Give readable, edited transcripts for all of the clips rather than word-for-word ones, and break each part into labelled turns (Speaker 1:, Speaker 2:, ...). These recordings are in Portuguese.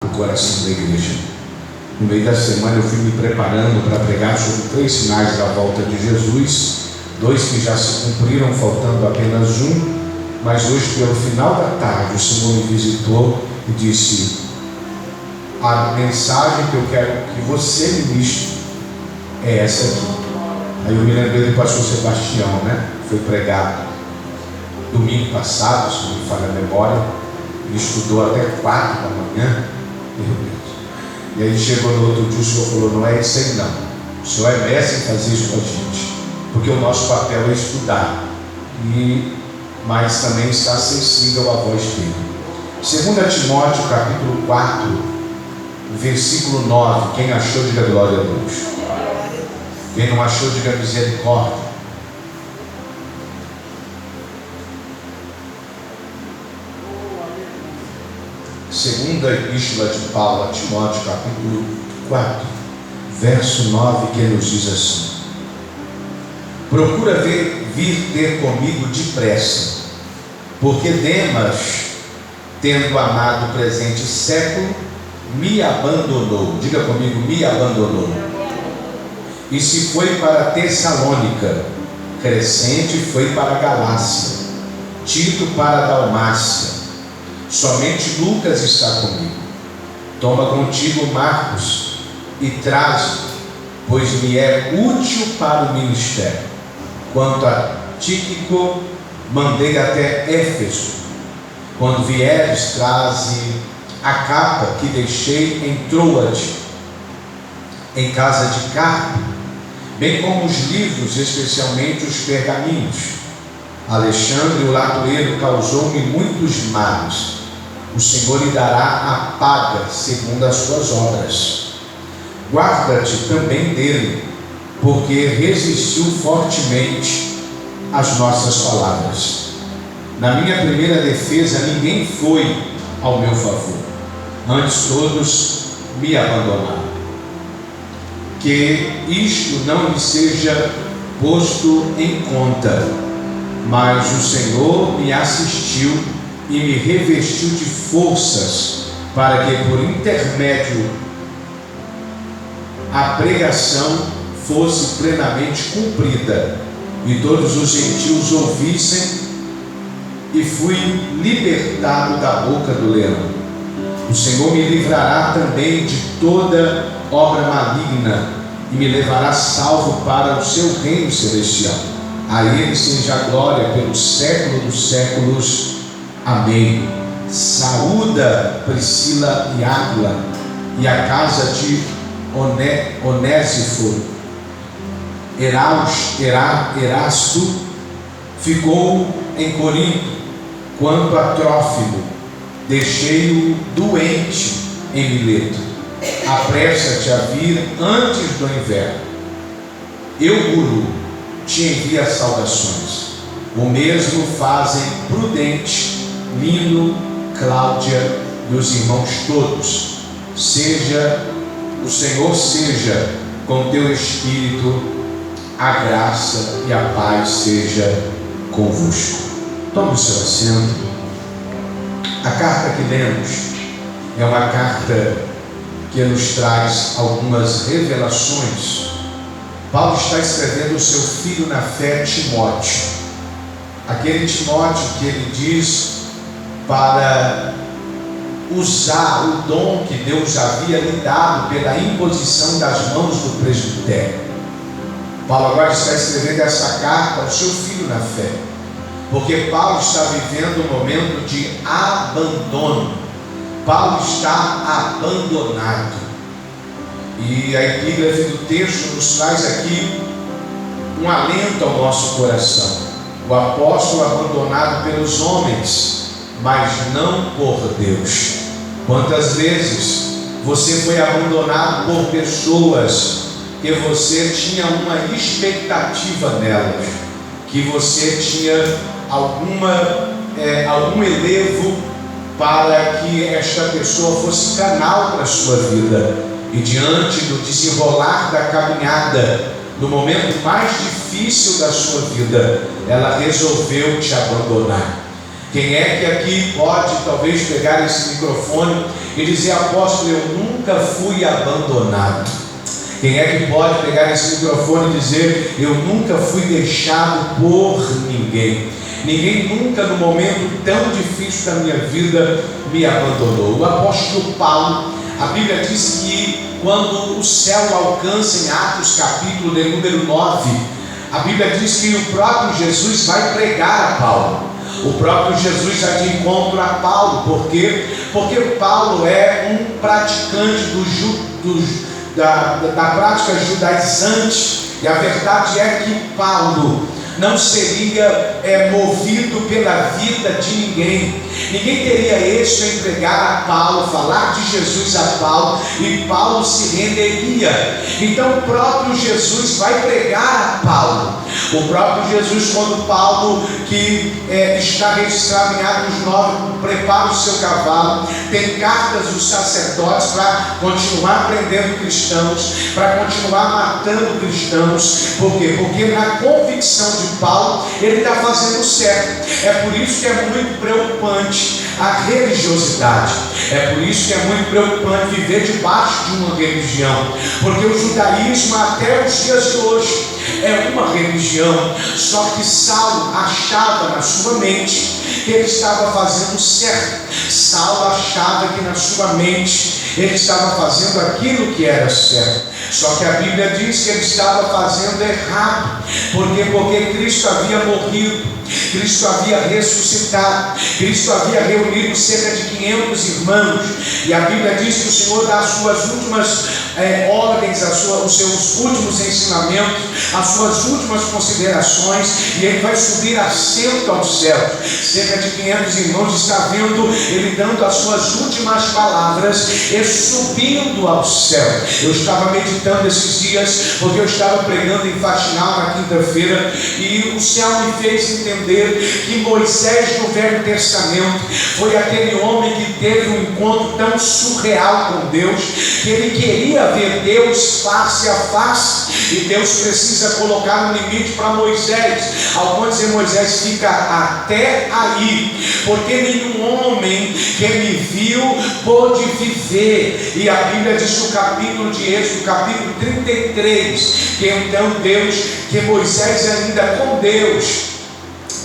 Speaker 1: o coração da igreja. No meio da semana eu fui me preparando para pregar sobre 3 sinais da volta de Jesus, 2 que já se cumpriram, faltando apenas um, mas hoje, pelo final da tarde, o Senhor me visitou e disse: a mensagem que eu quero que você ministre é essa aqui. Aí eu me lembrei do pastor Sebastião, foi pregado domingo passado, se não me falha a memória. Ele estudou até 4 da manhã, meu Deus. E aí chegou no outro dia, o Senhor falou: não é isso aí não, o Senhor é mestre em fazer isso com a gente, porque o nosso papel é estudar, mas também estar sensível à voz dele. 2 Timóteo capítulo 4, versículo 9, quem achou, diga glória a Deus. Quem não achou, diga misericórdia. Segunda epístola de Paulo a Timóteo, capítulo 4, verso 9, que nos diz assim: procura vir ter comigo depressa, porque Demas, tendo amado o presente século, me abandonou. Diga comigo: me abandonou. E se foi para Tessalônica, Crescente foi para Galácia, Tito para Dalmácia. Somente Lucas está comigo. Toma contigo Marcos e traze, pois me é útil para o ministério. Quanto a Tíquico, mandei até Éfeso. Quando vieres, traze a capa que deixei em Troade, em casa de Carpo, bem como os livros, especialmente os pergaminhos. Alexandre, o latoeiro, causou-me muitos males. O Senhor lhe dará a paga segundo as suas obras. Guarda-te também dele, porque resistiu fortemente às nossas palavras. Na minha primeira defesa, ninguém foi ao meu favor, antes todos me abandonaram. Que isto não lhe seja posto em conta, mas o Senhor me assistiu e me revestiu de forças, para que por intermédio a pregação fosse plenamente cumprida e todos os gentios ouvissem, e fui libertado da boca do leão. O Senhor me livrará também de toda obra maligna e me levará salvo para o seu reino celestial. A ele seja a glória pelo século dos séculos. Amém. Saúda Priscila e Áquila e a casa de Onésiforo. Erasto ficou em Corinto. Quanto a Trófimo, deixei-o doente em Mileto. Apressa-te a vir antes do inverno. Euguro te envia saudações. O mesmo fazem Prudente, Lino, Cláudia e os irmãos todos. O Senhor seja com teu espírito, a graça e a paz seja convosco. Tome o seu assento. A carta que lemos é uma carta que nos traz algumas revelações. Paulo está escrevendo o seu filho na fé, Timóteo. Aquele Timóteo que ele diz para usar o dom que Deus havia lhe dado pela imposição das mãos do presbitério. Paulo agora está escrevendo essa carta ao seu filho na fé, porque Paulo está vivendo um momento de abandono. Paulo está abandonado. E a epígrafe do texto nos traz aqui um alento ao nosso coração. O apóstolo abandonado pelos homens, mas não por Deus. Quantas vezes você foi abandonado por pessoas que você tinha uma expectativa nelas, que você tinha algum elevo para que esta pessoa fosse canal para a sua vida, e diante do desenrolar da caminhada, no momento mais difícil da sua vida, ela resolveu te abandonar. Quem é que aqui pode talvez pegar esse microfone e dizer: apóstolo, eu nunca fui abandonado? Quem é que pode pegar esse microfone e dizer: eu nunca fui deixado por ninguém? Ninguém nunca, no momento tão difícil da minha vida, me abandonou. O apóstolo Paulo, a Bíblia diz que quando o céu alcança, em Atos capítulo de número 9, a Bíblia diz que o próprio Jesus vai pregar a Paulo. O próprio Jesus já de encontro a Paulo. Por quê? Porque Paulo é um praticante da prática judaizante. E a verdade é que Paulo não seria movido pela vida de ninguém. Ninguém teria êxito em pregar a Paulo, falar de Jesus a Paulo, e Paulo se renderia. Então o próprio Jesus vai pregar a Paulo. O próprio Jesus, quando Paulo, que está registrado em Atos 9, prepara o seu cavalo, tem cartas dos sacerdotes para continuar prendendo cristãos, para continuar matando cristãos. Por quê? Porque na convicção de Paulo, ele está fazendo certo. É por isso que é muito preocupante a religiosidade. É por isso que é muito preocupante viver debaixo de uma religião, porque o judaísmo até os dias de hoje é uma religião. Só que Saulo achava na sua mente que ele estava fazendo certo. Saulo achava que na sua mente ele estava fazendo aquilo que era certo. Só que a Bíblia diz que ele estava fazendo errado. Por quê? Porque Cristo havia morrido, Cristo havia ressuscitado, Cristo havia reunido cerca de 500 irmãos. E a Bíblia diz que o Senhor dá as suas últimas ordens, os seus últimos ensinamentos, as suas últimas considerações, e ele vai subir assento aos céus. Cerca de 500 irmãos está vendo ele dando as suas últimas palavras e subindo ao céu. Eu estava meditando esses dias, porque eu estava pregando em Faxinal na quinta-feira, e o céu me fez entender que Moisés no Velho Testamento foi aquele homem que teve um encontro tão surreal com Deus, que ele queria ver Deus face a face, e Deus precisa colocar um limite para Moisés. Alguns dizem: Moisés, fica até aí, porque nenhum homem que me viu pôde viver. E a Bíblia diz no capítulo de Êxodo, capítulo 33, que então Deus, que Moisés ainda com Deus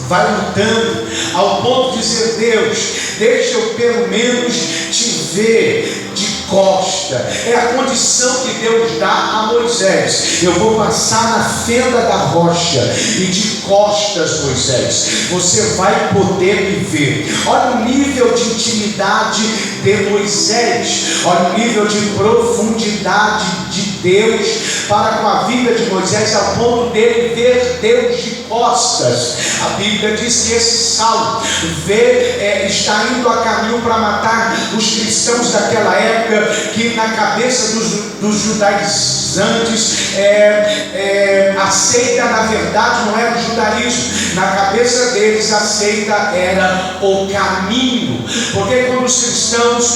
Speaker 1: vai lutando, ao ponto de dizer: Deus, deixa eu pelo menos te ver de costa. É a condição que Deus dá a Moisés: eu vou passar na fenda da rocha, e de costas, Moisés, você vai poder me ver. Olha o nível de intimidade de Moisés, olha o nível de profundidade de Deus para com a vida de Moisés, ao ponto dele ver Deus de costas. A Bíblia diz que esse Saulo está indo a caminho para matar os cristãos daquela época, que na cabeça dos judaizantes a seita, na verdade, não era o judaísmo. Na cabeça deles a seita era o caminho, porque quando os cristãos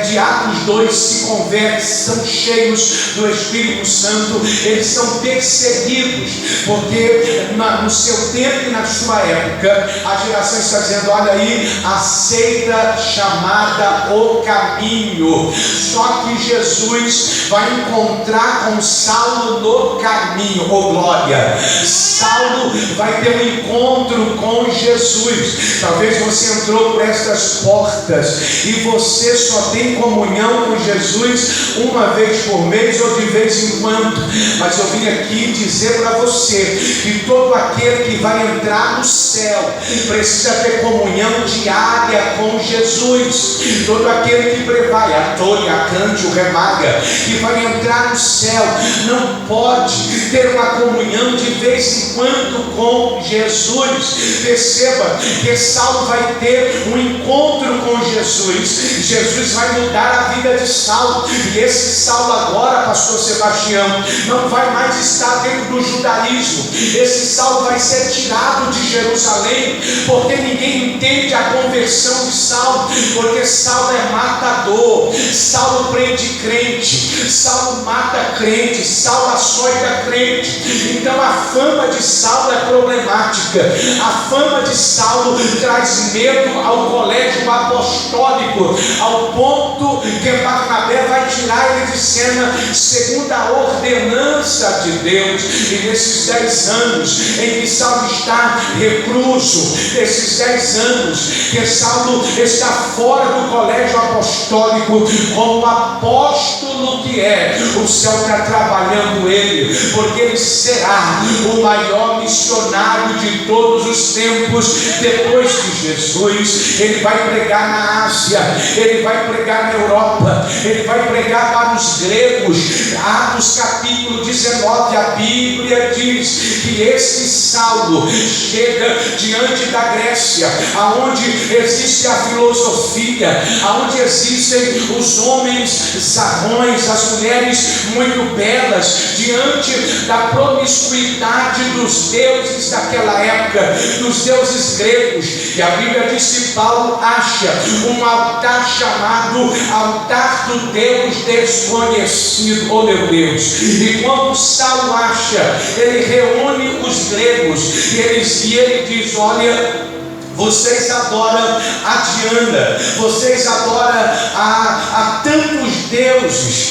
Speaker 1: de Atos 2 se convertem, são cheios do Espírito Santo, eles são perseguidos, porque no seu tempo e na sua época a geração está dizendo: olha aí, a seita chamada o caminho. Só que Jesus vai encontrar com Saulo no caminho. Oh glória! Saulo vai ter um encontro com Jesus. Talvez você entrou por estas portas e você só tem comunhão com Jesus uma vez por mês ou de vez em quando, mas eu vim aqui dizer para você que todo aquele que vai entrar no céu precisa ter comunhão diária com Jesus. Todo aquele que vai a Tônia, a Cante, o Remaga, que vai entrar no céu, não pode ter uma comunhão de vez em quando com Jesus. Perceba que Saulo vai ter um encontro com Jesus. Jesus vai mudar a vida de Saulo, e esse Saulo agora, pastor Sebastião, não vai mais estar dentro do judaísmo. Esse Saulo vai ser tirado de Jerusalém, porque ninguém entende a conversão de Saulo, porque Saulo é matador, Saulo prende crente, Saulo mata crente, Saulo açoita crente. Então a fama de Saulo é problemática. A fama de Saulo traz medo ao colégio apostólico, ao ponto que Barnabé vai tirar ele de cena segundo a ordenança de Deus. E nesses 10 anos em que Saulo está recluso, nesses 10 anos que Saulo está fora do colégio apostólico, como apóstolo que é, o céu está trabalhando ele, porque ele será o maior missionário de todos os tempos depois de Jesus. Ele vai pregar na Ásia, ele vai pregar na Europa, ele vai pregar para os gregos. Atos capítulo 19, a Bíblia diz que esse Saulo chega diante da Grécia, aonde existe a filosofia, aonde existem os homens zarrões, as mulheres muito belas, diante da promiscuidade dos deuses daquela época, dos deuses gregos. E a Bíblia diz que Paulo acha um altar chamado altar do Deus desconhecido. Oh meu Deus! E quando Saulo acha, ele reúne os gregos e ele diz: olha, vocês adoram a Diana, vocês adoram a tantos deuses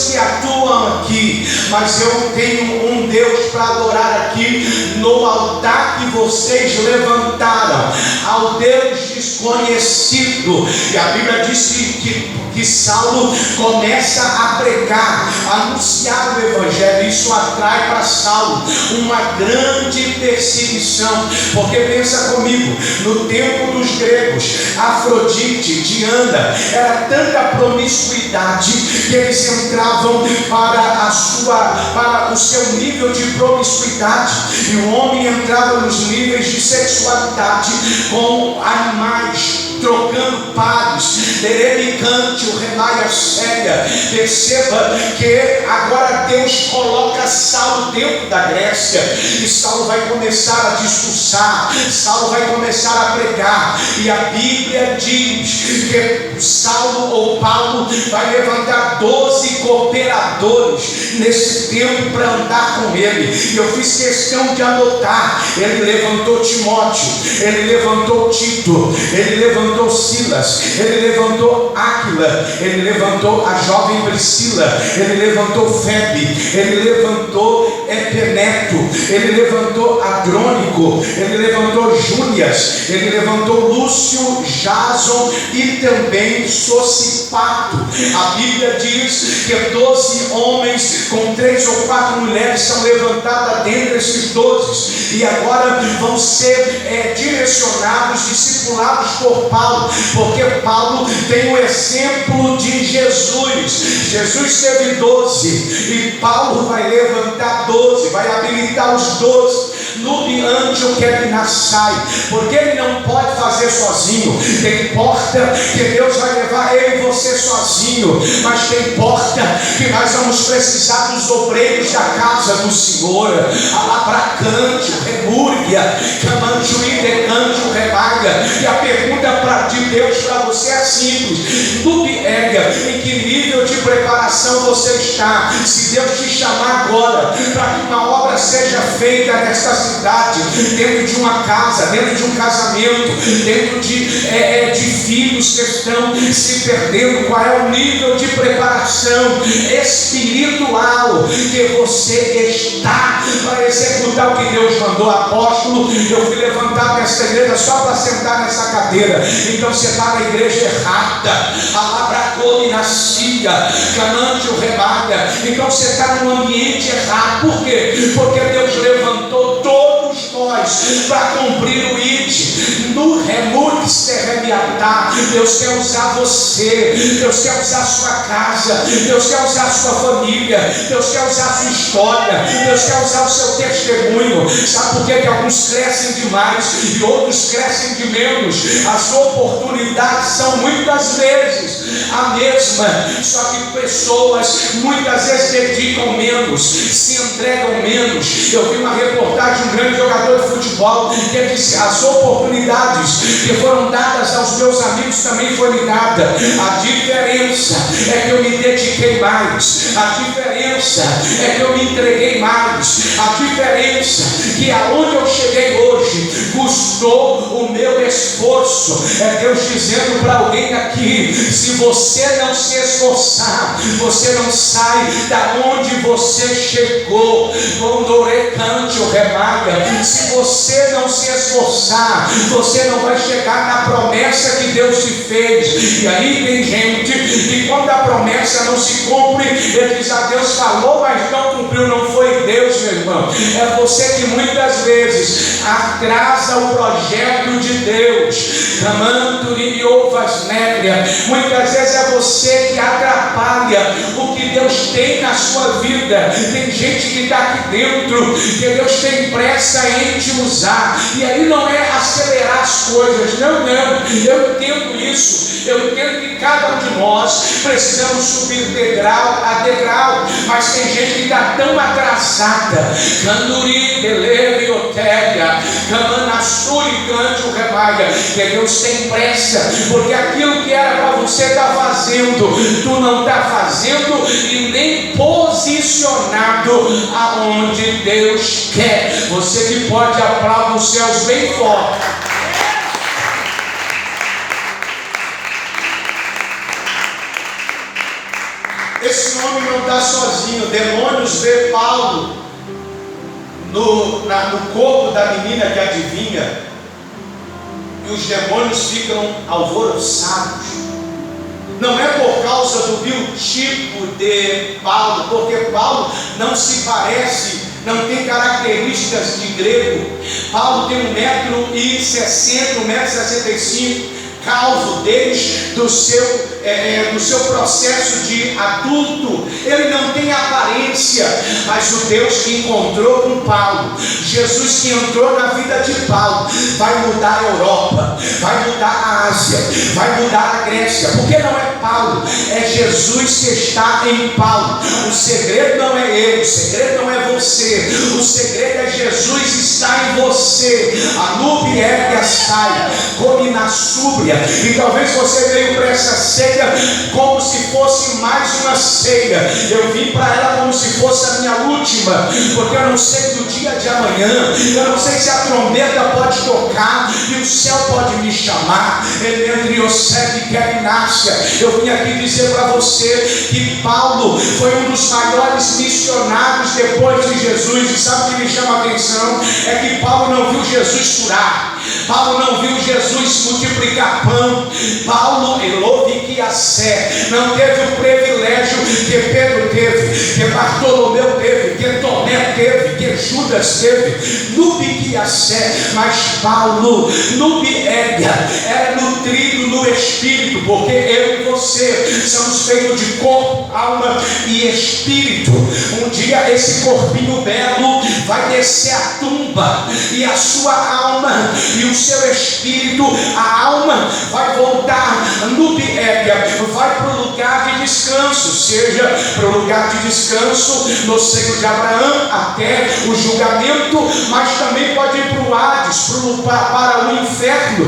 Speaker 1: que atuam aqui, mas eu tenho um Deus para adorar aqui no altar que vocês levantaram, ao Deus desconhecido. E a Bíblia diz que Saulo começa a pregar, a anunciar o Evangelho. Isso atrai para Saulo uma grande perseguição, porque pensa comigo, no tempo dos gregos, Afrodite, Diana, era tanta promiscuidade que eles entravam para o seu nível de promiscuidade, e o homem entrava nos níveis de sexualidade com animais, trocando pares, Derebicante, o Remaia Séria. Perceba que agora Deus coloca Saulo dentro da Grécia, e Saulo vai começar a discursar, Saulo vai começar a pregar, e a Bíblia diz que Saulo ou Paulo vai levantar 12 cooperadores nesse tempo para andar com ele. E eu fiz questão de anotar: ele levantou Timóteo, ele levantou Tito, ele levantou Silas, ele levantou Áquila, ele levantou a jovem Priscila, ele levantou Febe, ele levantou Epeneto, ele levantou Adrônico, ele levantou Júnias, ele levantou Lúcio, Jason e também Sosipato. A Bíblia diz que 12 homens com 3 ou 4 mulheres são levantadas dentre esses 12, e agora vão ser direcionados, discipulados por Paulo, porque Paulo tem o exemplo de Jesus. Jesus teve 12 e Paulo vai levantar 12, vai habilitar os 12. Nubiante o Kebinassai, porque ele não pode fazer sozinho. Tem porta que Deus vai levar ele e você sozinho, mas tem porta que nós vamos precisar dos obreiros da casa do Senhor. Alabracante, Remúrgia, Camanjuidecante, o Remaga. E a pergunta de Deus para você é simples: Nubiega, em que nível de preparação você está? Se Deus te chamar agora para que uma obra seja feita nesta cidade, dentro de uma casa, dentro de um casamento, dentro de filhos que estão se perdendo, qual é o nível de preparação espiritual que você está para executar o que Deus mandou? Apóstolo, eu fui levantado nesta igreja só para sentar nessa cadeira. Então você está na igreja errada. Alabracone nascia, Canante o Remaga. Então você está no ambiente errado. Por quê? Porque Deus levantou todos nós para cumprir o ID no Remux Terremiatá. Deus quer usar você, Deus quer usar a sua casa, Deus quer usar a sua família, Deus quer usar a sua história, Deus quer usar o seu testemunho. Sabe por que alguns crescem demais e outros crescem de menos? As oportunidades são muitas vezes a mesma, só que pessoas muitas vezes dedicam menos, se entregam menos. Eu vi uma reportagem de um grande jogador de futebol, que ele disse: as oportunidades que foram dadas aos meus amigos também foi me dada. A diferença é que eu me dediquei mais, a diferença é que eu me entreguei mais, a diferença é que aonde eu cheguei hoje custou o meu esforço. É Deus dizendo para alguém aqui: se você não se esforçar, você não sai da onde você chegou. Condoricante o remaga. Se você não se esforçar, você não vai chegar na promessa que Deus te fez. E aí tem gente que quando a promessa não se cumpre, ele diz: ah, Deus falou, mas não cumpriu. Não foi Deus, meu irmão, é você que muitas vezes atrasa o projeto de Deus. Muitas vezes é você que atrapalha o que Deus tem na sua vida. Tem gente que está aqui dentro, que Deus tem pressa em te usar, e aí não é acelerar as coisas, não, eu entendo isso, eu entendo que cada um de nós precisamos subir degrau a degrau, mas tem gente que está tão atrasada. Canduri, Deleve, Otélia, Camanassuri, Cante, o Remaga, que Deus tem pressa, porque aquilo que era para você estar fazendo, tu não está fazendo e nem posicionado aonde Deus quer. Você que pode aplaudir os céus bem forte. Esse homem não está sozinho. Demônios vê Paulo no corpo da menina que adivinha, e os demônios ficam alvoroçados. Não é por causa do biotipo de Paulo, porque Paulo não se parece, não tem características de grego. Paulo tem 1,60 m, 1,65 m, calvo desde do seu processo de adulto. Ele não tem aparência, mas o Deus que encontrou com Paulo, Jesus que entrou na vida de Paulo, vai mudar a Europa, vai mudar a Ásia, vai mudar a Grécia. Porque não é Paulo, é Jesus que está em Paulo. O segredo não é ele, o segredo não é você, o segredo é Jesus está em você. A nube é que a saia, come na súbria. E talvez você veio para essa ceia como se fosse mais uma ceia. Eu vim para ela como se fosse a minha última, porque eu não sei do dia de amanhã, eu não sei se a trombeta pode tocar e o céu pode me chamar. Eu vim aqui dizer para você que Paulo foi um dos maiores missionários depois de Jesus. E sabe o que me chama a atenção? É que Paulo não viu Jesus curar, Paulo não viu Jesus multiplicar pão. Paulo, não teve o privilégio que Pedro teve, que Bartolomeu teve, que Tomé teve, que Judas teve. Mas Paulo, era nutrido no Espírito, porque eu e você somos feitos de corpo, alma e Espírito. Um dia esse corpinho belo vai descer a tumba, e a sua alma e o seu espírito, a alma vai voltar vai para o lugar de descanso, seja para o lugar de descanso no seio de Abraão até o julgamento, mas também pode ir para o Hades, para o inferno.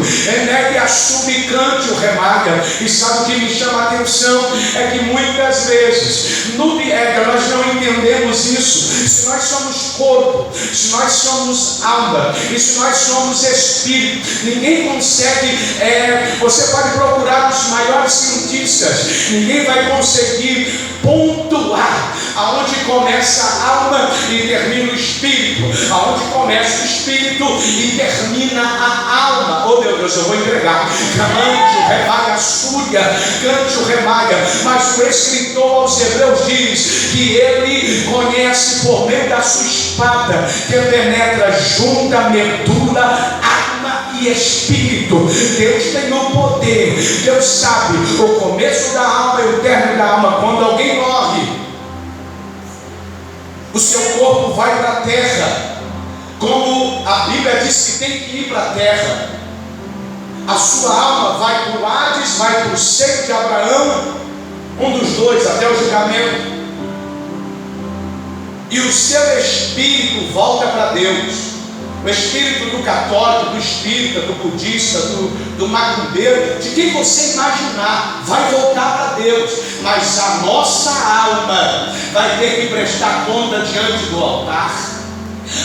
Speaker 1: O remaga. E sabe o que me chama a atenção? É que muitas vezes nós não entendemos isso. Se nós somos corpo, se nós somos alma e se nós somos espírito, ninguém consegue, você pode procurar os maiores cientistas, ninguém vai conseguir pontuar aonde começa a alma e termina o espírito, aonde começa o espírito e termina a alma. Oh meu Deus, eu vou entregar. Cante o remaga, súria, cante o remaga. Mas o escritor aos Hebreus diz que ele conhece por meio da sua espada, que penetra junta, medula, alma e espírito. Deus tem o poder, Deus sabe o começo da alma e o término da alma. Quando alguém morre, o seu corpo vai para a terra, como a Bíblia diz que tem que ir para a terra. A sua alma vai para o Hades, vai para o seio de Abraão, um dos dois, até o julgamento, e o seu espírito volta para Deus. O espírito do católico, do espírita, do budista, do macumbeiro, de quem você imaginar, vai voltar para Deus, mas a nossa alma vai ter que prestar conta diante do altar.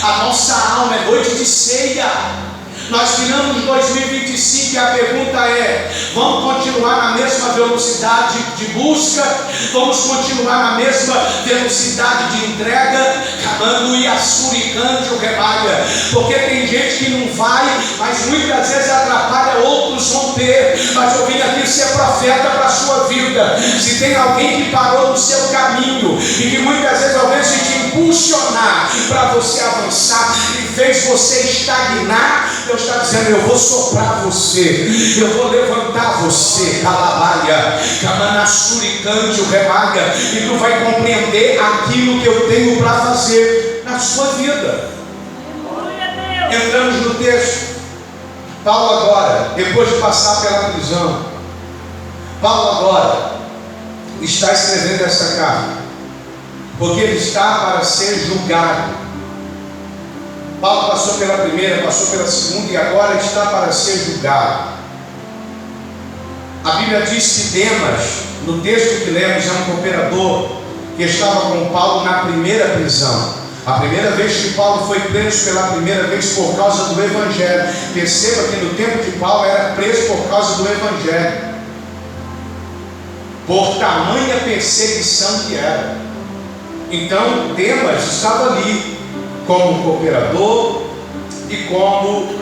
Speaker 1: A nossa alma é noite de ceia. Nós viramos 2025 e a pergunta é: vamos continuar na mesma velocidade de busca? Vamos continuar na mesma velocidade de entrega? Camando e assuricante o rebaia. Porque tem gente que não vai, mas muitas vezes atrapalha outros romper. Mas eu vim aqui ser profeta para a sua vida. Se tem alguém que parou no seu caminho e que muitas vezes ao invés de te impulsionar para você avançar e fez você estagnar, Deus está dizendo: eu vou soprar você, eu vou levantar você, calabaia, camanassuricante o remaga, e tu vai compreender aquilo que eu tenho para fazer na sua vida. Entramos no texto. Paulo agora, depois de passar pela prisão, Paulo agora está escrevendo essa carta, porque ele está para ser julgado. Paulo passou pela primeira, passou pela segunda e agora está para ser julgado. A Bíblia diz que Demas, no texto que lemos, é um cooperador que estava com Paulo na primeira prisão. A primeira vez que Paulo foi preso pela primeira vez por causa do Evangelho. Perceba que no tempo de Paulo era preso por causa do Evangelho, por tamanha perseguição que era. Então Demas estava ali como cooperador e como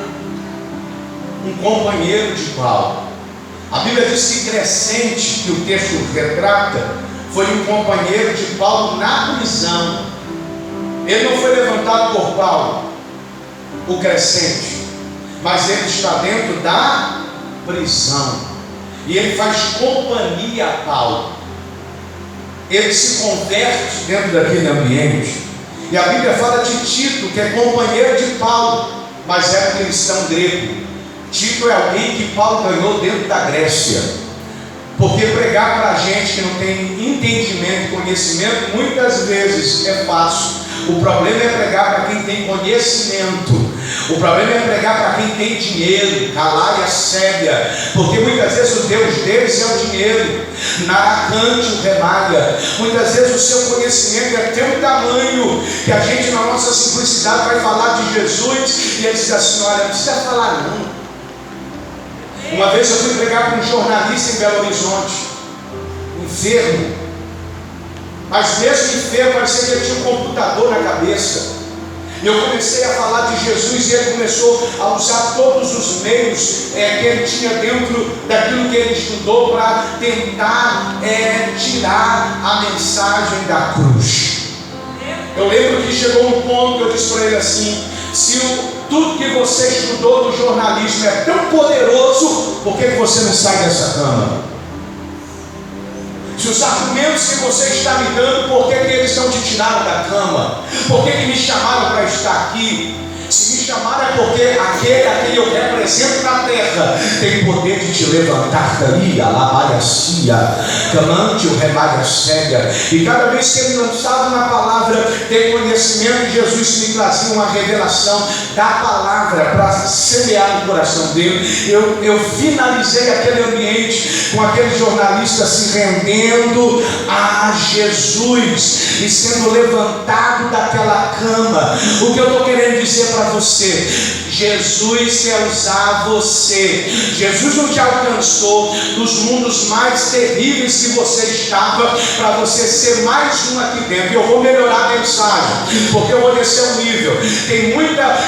Speaker 1: um companheiro de Paulo. A Bíblia diz que Crescente, que o texto retrata, foi um companheiro de Paulo na prisão. Ele não foi levantado por Paulo, o Crescente, mas ele está dentro da prisão e ele faz companhia a Paulo. Ele se converte dentro daquele ambiente. E a Bíblia fala de Tito, que é companheiro de Paulo, mas é um cristão grego. Tito é alguém que Paulo ganhou dentro da Grécia. Porque pregar para a gente que não tem entendimento e conhecimento, muitas vezes é fácil. O problema é pregar para quem tem conhecimento. O problema é pregar para quem tem dinheiro, calaia cega, porque muitas vezes o Deus deles é o dinheiro. Naracante o remaga. Muitas vezes o seu conhecimento é tão tamanho que a gente, na nossa simplicidade, vai falar de Jesus e ele diz assim: olha, não precisa falar não. Uma vez eu fui pregar para um jornalista em Belo Horizonte, enfermo, mas mesmo enfermo, parecia que ele tinha um computador na cabeça. E eu comecei a falar de Jesus e ele começou a usar todos os meios que ele tinha dentro daquilo que ele estudou para tentar tirar a mensagem da cruz. Eu lembro que chegou um ponto que eu disse para ele assim: se tudo que você estudou do jornalismo é tão poderoso, por que você não sai dessa cama? Se os argumentos que você está me dando, por que eles não te tiraram da cama? Por que me chamaram para estar aqui? Se me chamaram é porque aquele a quem eu represento na terra tem poder de te levantar daí, alabaia-cia, clamante o rebaia cega. E cada vez que ele lançava uma palavra de conhecimento, Jesus me trazia uma revelação da palavra para semear no coração dele. Eu finalizei aquele ambiente com aquele jornalista se rendendo a Jesus e sendo levantado daquela cama. O que eu estou querendo dizer para você: Jesus quer usar você. Jesus não te alcançou nos mundos mais terríveis que você estava para você ser mais um aqui dentro. E eu vou melhorar a mensagem, porque eu vou descer um nível.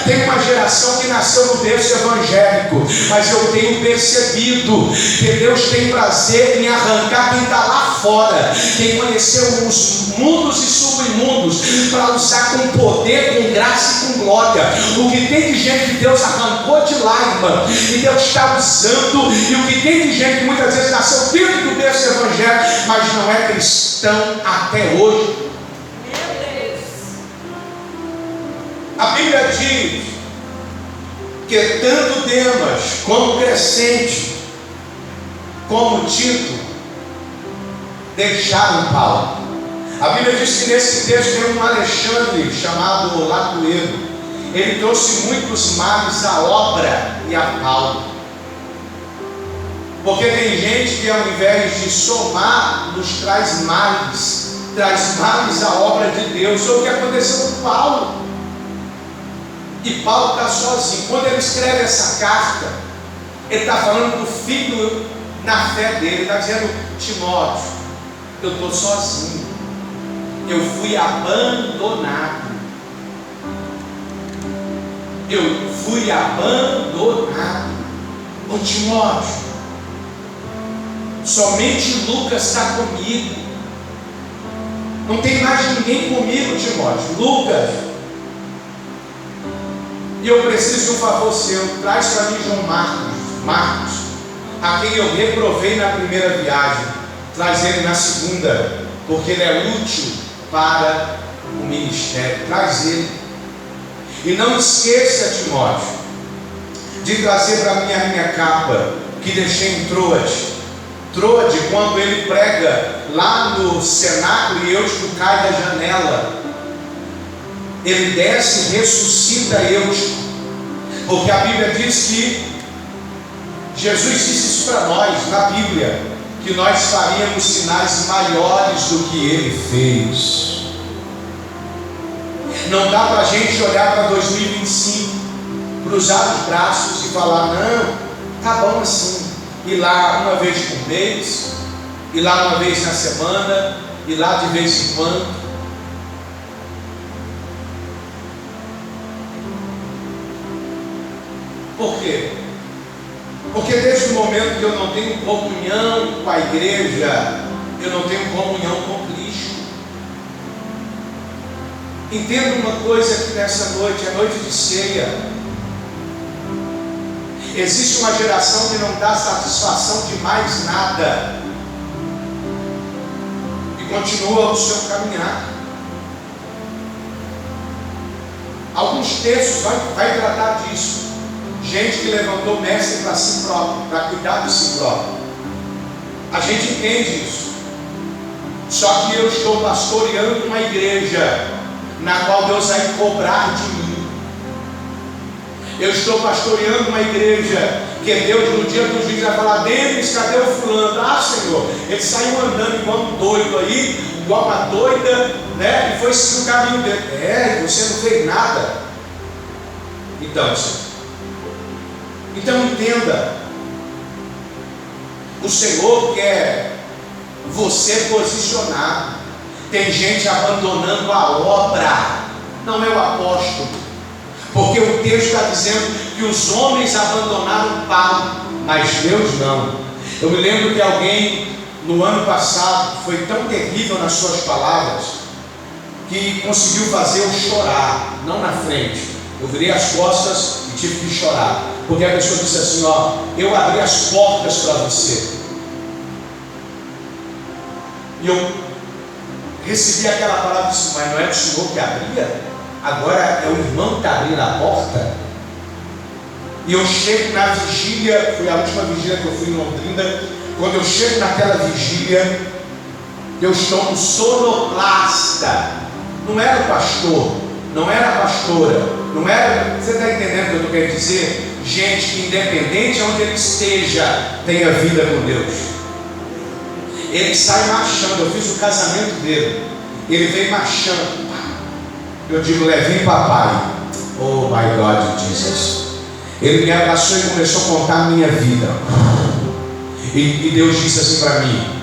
Speaker 1: Tem uma geração que nasceu no berço evangélico, mas eu tenho percebido que Deus tem prazer em arrancar quem está lá fora, quem conheceu os mundos e subimundos, para usar com poder, com graça e com glória. O que tem de gente que Deus arrancou de lá, irmão, e Deus está usando, e o que tem de gente que muitas vezes nasceu dentro do berço evangélico, mas não é cristão até hoje. A Bíblia diz que tanto Demas como Crescente como Tito deixaram Paulo. A Bíblia diz que nesse texto tem um Alexandre chamado Latueiro. ele trouxe muitos males à obra e a Paulo. Porque tem gente que, ao invés de somar, nos traz males à obra de Deus. Foi o que aconteceu com Paulo. E Paulo está sozinho. Quando ele escreve essa carta, ele está falando do filho na fé dele. Ele está dizendo: Timóteo, eu estou sozinho, eu fui abandonado. Ô Timóteo, somente Lucas está comigo. Não tem mais ninguém comigo, Timóteo. Lucas. E eu preciso de um favor seu. Traz para mim João Marcos, a quem eu reprovei na primeira viagem. Traz ele na segunda, porque ele é útil para o ministério. Traz ele. E não esqueça, Timóteo, de trazer para mim a minha capa, que deixei em Troade. Troade, quando ele prega lá no cenáculo e Eutico cai da janela, ele desce e ressuscita Eutico, porque a Bíblia diz que Jesus disse isso para nós, na Bíblia, que nós faríamos sinais maiores do que ele fez. Não dá para a gente olhar para 2025, cruzar os braços e falar: não, tá bom assim. Ir lá uma vez por mês, ir lá uma vez na semana, ir lá de vez em quando. Por quê? Porque desde o momento que eu não tenho comunhão com a igreja, eu não tenho comunhão com Cristo. Entenda uma coisa aqui nessa noite, é noite de ceia. Existe uma geração que não dá satisfação de mais nada e continua o seu caminhar. Alguns textos vai tratar disso. Gente que levantou mestre para si próprio, para cuidar de si próprio. A gente entende isso. Só que eu estou pastoreando uma igreja na qual Deus vai cobrar de mim. Eu estou pastoreando uma igreja que Deus, no dia do juízo, vai falar: Denis, cadê o fulano? Ah, Senhor, ele saiu andando igual um doido aí, igual uma doida, né? E foi seguir o caminho dele. Você não fez nada. Então, Senhor, então entenda, o Senhor quer você posicionado. Tem gente abandonando a obra, não é o apóstolo. Porque o texto está dizendo que os homens abandonaram Paulo, mas Deus não. Eu me lembro que alguém no ano passado foi tão terrível nas suas palavras, que conseguiu fazer eu chorar, não na frente. Eu virei as costas e tive que chorar, porque a pessoa disse assim: ó, eu abri as portas para você. E eu recebi aquela palavra e disse: mas não é o Senhor que abria? Agora é o irmão que está abrindo a porta. E eu chego na vigília, foi a última vigília que eu fui em Londrina. Quando eu chego naquela vigília, eu estou no sonoplasta. Não era o pastor, não era a pastora, não era. Você está entendendo o que eu estou querendo dizer? Gente que, independente de onde ele esteja, tenha vida com Deus. Ele sai marchando. Eu fiz o casamento dele, ele veio marchando. Eu digo: levei papai. Oh my God, Jesus. Ele me abraçou e começou a contar a minha vida. E Deus disse assim para mim: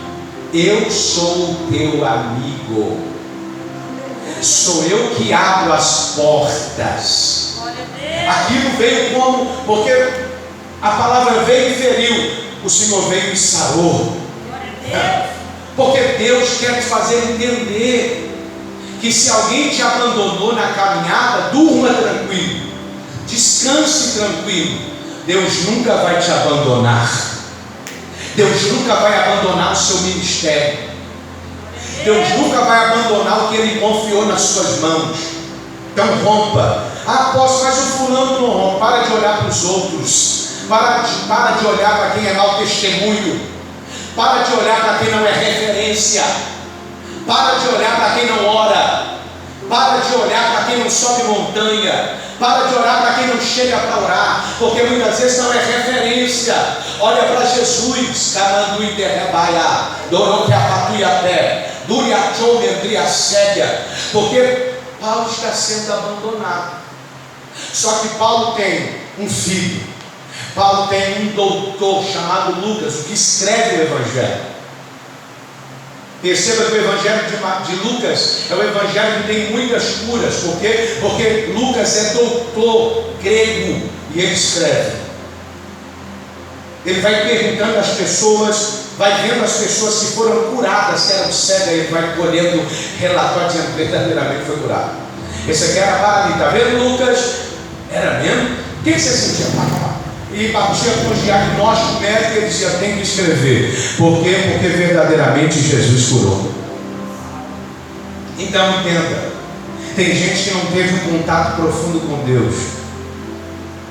Speaker 1: eu sou o teu amigo. Sou eu que abro as portas. Aquilo veio como, porque a palavra veio e feriu, o Senhor veio e sarou. Porque Deus quer te fazer entender que se alguém te abandonou na caminhada, durma tranquilo, descanse tranquilo. Deus nunca vai te abandonar. Deus nunca vai abandonar o seu ministério. Deus nunca vai abandonar o que Ele confiou nas suas mãos. Então rompa. Ah, apóstolo, mas o fulano não rompe. Para de olhar para os outros. Para de olhar para quem é mau testemunho. Para de olhar para quem não é referência. Para de olhar para quem não ora. Para de olhar para quem não sobe montanha. Para de orar para quem não chega para orar, porque muitas vezes não é referência. Olha para Jesus, Camandu e Terrebaia, Dorote Apatuiaté, Duriachou Mendria Sédia, porque Paulo está sendo abandonado. Só que Paulo tem um filho, Paulo tem um doutor chamado Lucas, o que escreve o Evangelho. Perceba que o Evangelho de Lucas é um Evangelho que tem muitas curas. Por quê? Porque Lucas é doutor grego e ele escreve. Ele vai perguntando às pessoas, vai vendo as pessoas que foram curadas, que eram cegas, ele vai colhendo relatório dizendo que verdadeiramente foi curado. Esse aqui era paralítico, está vendo, Lucas? Era mesmo? O que você sentia? E batia com o diagnóstico médico e ele dizia: tem que escrever. Por quê? Porque verdadeiramente Jesus curou. Então entenda, tem gente que não teve um contato profundo com Deus,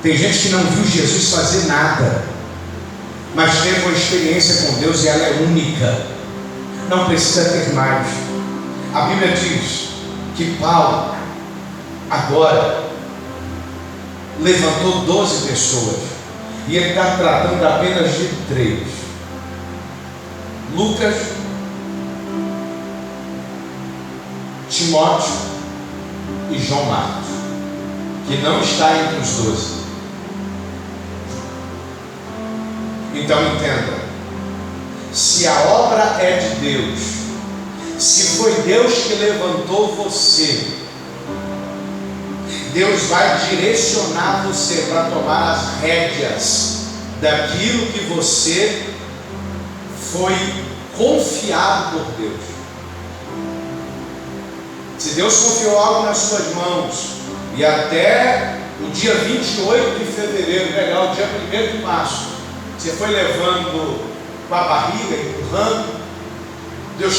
Speaker 1: tem gente que não viu Jesus fazer nada, mas teve uma experiência com Deus e ela é única, não precisa ter mais. A Bíblia diz que Paulo agora levantou 12 pessoas e ele está tratando apenas de 3: Lucas, Timóteo e João Marcos, que não está entre os 12. Então entenda, se a obra é de Deus, se foi Deus que levantou você, Deus vai direcionar você para tomar as rédeas daquilo que você foi confiado por Deus. Se Deus confiou algo nas suas mãos e até o dia 28 de fevereiro, pegar o dia 1º de março, você foi levando com a barriga, empurrando, Deus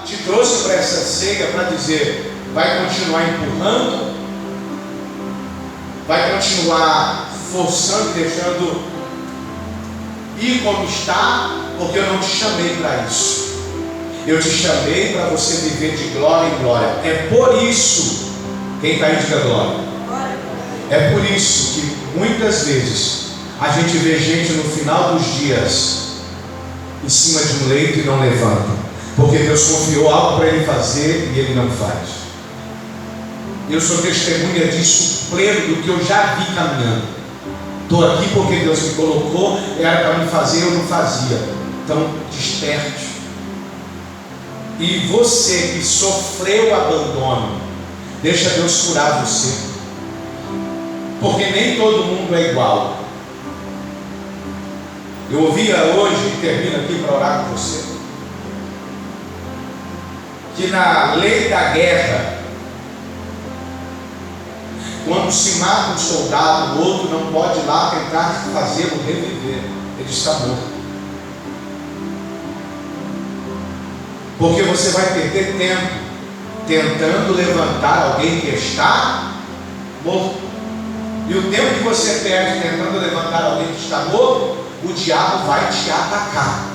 Speaker 1: te trouxe para essa ceia para dizer: vai continuar empurrando, vai continuar forçando, deixando ir como está, porque eu não te chamei para isso. Eu te chamei para você viver de glória em glória. É por isso, quem está aí diga glória. É por isso que muitas vezes a gente vê gente no final dos dias em cima de um leito e não levanta, porque Deus confiou algo para ele fazer e ele não faz. Eu sou testemunha disso pleno, do que eu já vi caminhando. Estou aqui porque Deus me colocou, era para me fazer, eu não fazia. Então desperte. E você que sofreu abandono, deixa Deus curar você, porque nem todo mundo é igual. Eu ouvia hoje, e termino aqui para orar com você, que na lei da guerra, quando se mata um soldado, o outro não pode ir lá tentar fazê-lo reviver, ele está morto. Porque você vai perder tempo tentando levantar alguém que está morto. E o tempo que você perde tentando levantar alguém que está morto, o diabo vai te atacar.